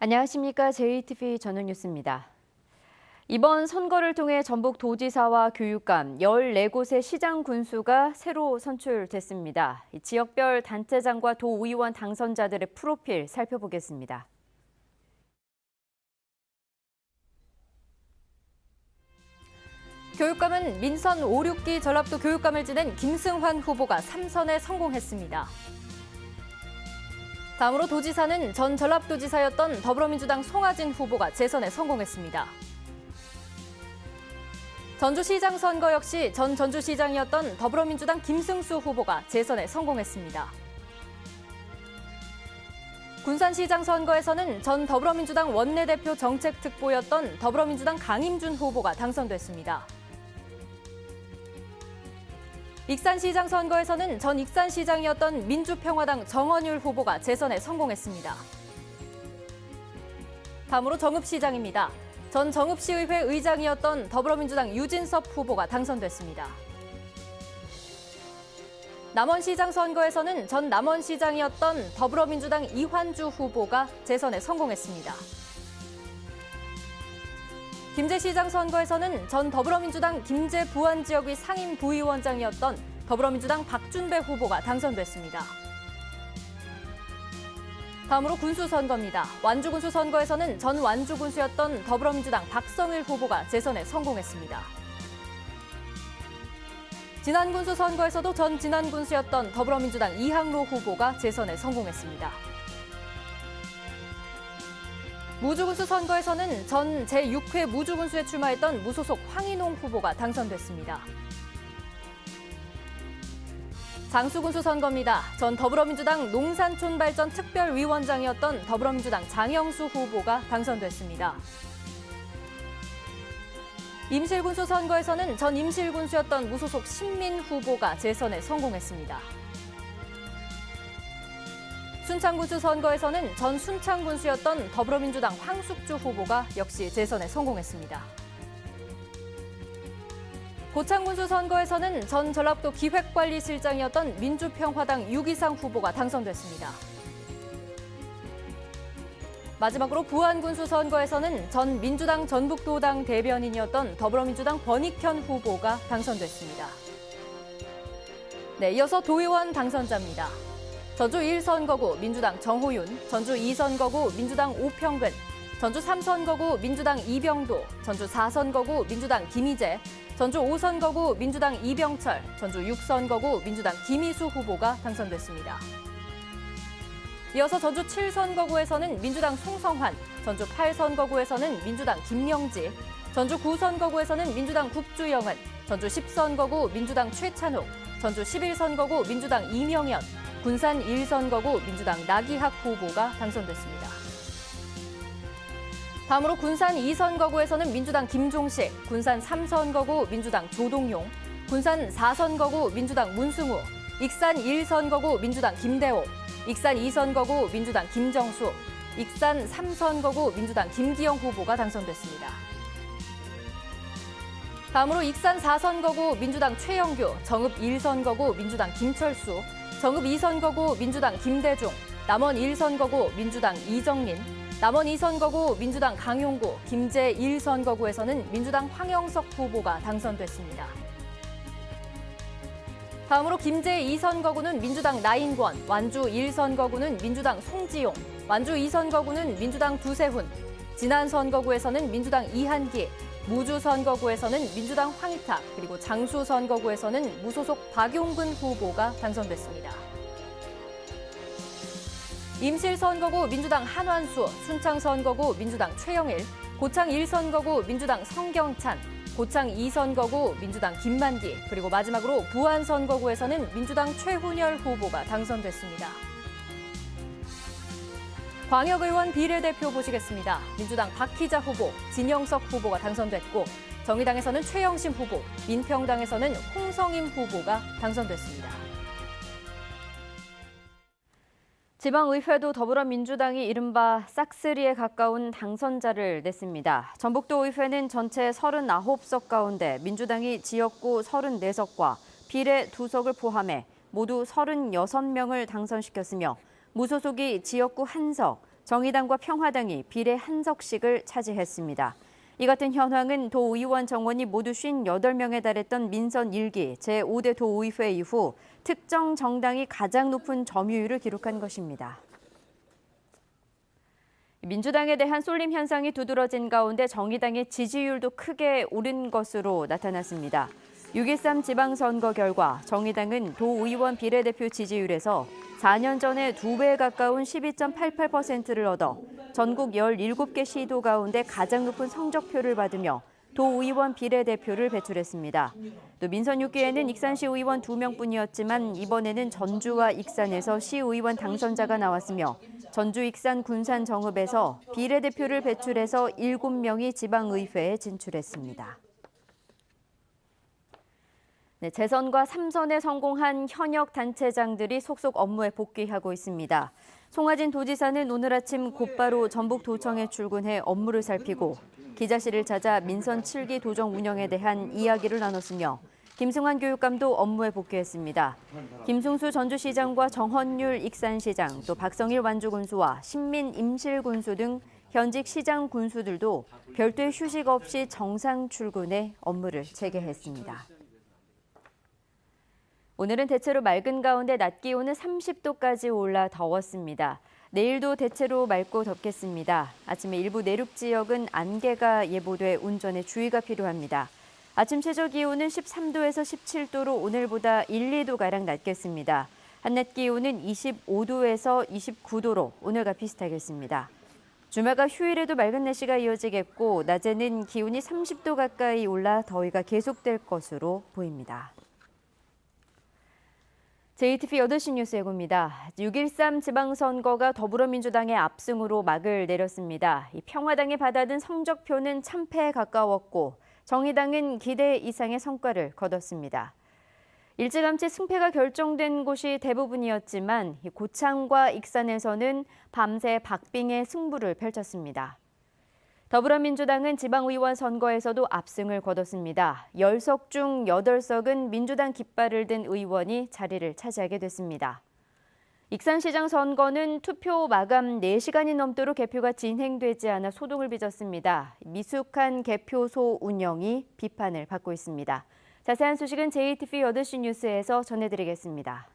안녕하십니까. JTV 전용뉴스입니다. 이번 선거를 통해 전북도지사와 교육감 14곳의 시장 군수가 새로 선출됐습니다. 지역별 단체장과 도의원 당선자들의 프로필 살펴보겠습니다. 교육감은 민선 5, 6기 전라북도 교육감을 지낸 김승환 후보가 3선에 성공했습니다. 다음으로 도지사는 전 전라북도지사였던 더불어민주당 송하진 후보가 재선에 성공했습니다. 전주시장 선거 역시 전 전주시장이었던 더불어민주당 김승수 후보가 재선에 성공했습니다. 군산시장 선거에서는 전 더불어민주당 원내대표 정책특보였던 더불어민주당 강임준 후보가 당선됐습니다. 익산시장 선거에서는 전 익산시장이었던 민주평화당 정원율 후보가 재선에 성공했습니다. 다음으로 정읍시장입니다. 전 정읍시의회 의장이었던 더불어민주당 유진섭 후보가 당선됐습니다. 남원시장 선거에서는 전 남원시장이었던 더불어민주당 이환주 후보가 재선에 성공했습니다. 김제시장 선거에서는 전 더불어민주당 김제 부안지역의 상임부위원장이었던 더불어민주당 박준배 후보가 당선됐습니다. 다음으로 군수선거입니다. 완주군수 선거에서는 전 완주군수였던 더불어민주당 박성일 후보가 재선에 성공했습니다. 진안군수 선거에서도 전 진안군수였던 더불어민주당 이항로 후보가 재선에 성공했습니다. 무주군수 선거에서는 전 제6회 무주군수에 출마했던 무소속 황인홍 후보가 당선됐습니다. 장수군수 선거입니다. 전 더불어민주당 농산촌발전 특별위원장이었던 더불어민주당 장영수 후보가 당선됐습니다. 임실군수 선거에서는 전 임실군수였던 무소속 신민 후보가 재선에 성공했습니다. 순창군수 선거에서는 전 순창군수였던 더불어민주당 황숙주 후보가 역시 재선에 성공했습니다. 고창군수 선거에서는 전 전라북도 기획관리실장이었던 민주평화당 유기상 후보가 당선됐습니다. 마지막으로 부안군수 선거에서는 전 민주당 전북도당 대변인이었던 더불어민주당 권익현 후보가 당선됐습니다. 네, 이어서 도의원 당선자입니다. 전주 1선거구 민주당 정호윤, 전주 2선거구 민주당 오평근, 전주 3선거구 민주당 이병도, 전주 4선거구 민주당 김희재, 전주 5선거구 민주당 이병철, 전주 6선거구 민주당 김희수 후보가 당선됐습니다. 이어서 전주 7선거구에서는 민주당 송성환, 전주 8선거구에서는 민주당 김명지, 전주 9선거구에서는 민주당 국주영은, 전주 10선거구 민주당 최찬욱, 전주 11선거구 민주당 이명현, 군산 1선거구 민주당 나기학 후보가 당선됐습니다. 다음으로 군산 2선거구에서는 민주당 김종식, 군산 3선거구 민주당 조동용, 군산 4선거구 민주당 문승우, 익산 1선거구 민주당 김대호, 익산 2선거구 민주당 김정수, 익산 3선거구 민주당 김기영 후보가 당선됐습니다. 다음으로 익산 4선거구 민주당 최영규, 정읍 1선거구 민주당 김철수, 정읍 2선거구 민주당 김대중, 남원 1선거구 민주당 이정민, 남원 2선거구 민주당 강용구, 김제 1선거구에서는 민주당 황영석 후보가 당선됐습니다. 다음으로 김제 2선거구는 민주당 나인권, 완주 1선거구는 민주당 송지용, 완주 2선거구는 민주당 두세훈, 진안 선거구에서는 민주당 이한기, 무주 선거구에서는 민주당 황희탁, 그리고 장수 선거구에서는 무소속 박용근 후보가 당선됐습니다. 임실 선거구 민주당 한완수, 순창 선거구 민주당 최영일, 고창 1선거구 민주당 성경찬, 고창 2선거구 민주당 김만기, 그리고 마지막으로 부안 선거구에서는 민주당 최훈열 후보가 당선됐습니다. 광역의원 비례대표 보시겠습니다. 민주당 박희자 후보, 진영석 후보가 당선됐고, 정의당에서는 최영심 후보, 민평당에서는 홍성임 후보가 당선됐습니다. 지방의회도 더불어민주당이 이른바 싹쓸이에 가까운 당선자를 냈습니다. 전북도의회는 전체 39석 가운데 민주당이 지역구 34석과 비례 2석을 포함해 모두 36명을 당선시켰으며 무소속이 지역구 1석, 정의당과 평화당이 비례 한 석씩을 차지했습니다. 이 같은 현황은 도의원 정원이 모두 58명에 달했던 민선 1기 제5대 도의회 이후 특정 정당이 가장 높은 점유율을 기록한 것입니다. 민주당에 대한 쏠림 현상이 두드러진 가운데 정의당의 지지율도 크게 오른 것으로 나타났습니다. 6.13 지방선거 결과 정의당은 도의원 비례대표 지지율에서 4년 전에 2배에 가까운 12.88%를 얻어 전국 17개 시도 가운데 가장 높은 성적표를 받으며 도의원 비례대표를 배출했습니다. 또 민선 6기에는 익산시 의원 2명뿐이었지만 이번에는 전주와 익산에서 시의원 당선자가 나왔으며 전주 익산 군산 정읍에서 비례대표를 배출해서 7명이 지방의회에 진출했습니다. 네, 재선과 3선에 성공한 현역 단체장들이 속속 업무에 복귀하고 있습니다. 송하진 도지사는 오늘 아침 곧바로 전북도청에 출근해 업무를 살피고 기자실을 찾아 민선 7기 도정 운영에 대한 이야기를 나눴으며 김승환 교육감도 업무에 복귀했습니다. 김승수 전주시장과 정헌율 익산시장, 또 박성일 완주군수와 신민 임실군수 등 현직 시장 군수들도 별도의 휴식 없이 정상 출근해 업무를 재개했습니다. 오늘은 대체로 맑은 가운데 낮 기온은 30도까지 올라 더웠습니다. 내일도 대체로 맑고 덥겠습니다. 아침에 일부 내륙 지역은 안개가 예보돼 운전에 주의가 필요합니다. 아침 최저 기온은 13도에서 17도로 오늘보다 1, 2도가량 낮겠습니다. 한낮 기온은 25도에서 29도로 오늘과 비슷하겠습니다. 주말과 휴일에도 맑은 날씨가 이어지겠고 낮에는 기온이 30도 가까이 올라 더위가 계속될 것으로 보입니다. JTBC 8시 뉴스 예고입니다. 6.13 지방선거가 더불어민주당의 압승으로 막을 내렸습니다. 평화당이 받아든 성적표는 참패에 가까웠고 정의당은 기대 이상의 성과를 거뒀습니다. 일찌감치 승패가 결정된 곳이 대부분이었지만 고창과 익산에서는 밤새 박빙의 승부를 펼쳤습니다. 더불어민주당은 지방의원 선거에서도 압승을 거뒀습니다. 10석 중 8석은 민주당 깃발을 든 의원이 자리를 차지하게 됐습니다. 익산시장 선거는 투표 마감 4시간이 넘도록 개표가 진행되지 않아 소동을 빚었습니다. 미숙한 개표소 운영이 비판을 받고 있습니다. 자세한 소식은 JTBC 8시 뉴스에서 전해드리겠습니다.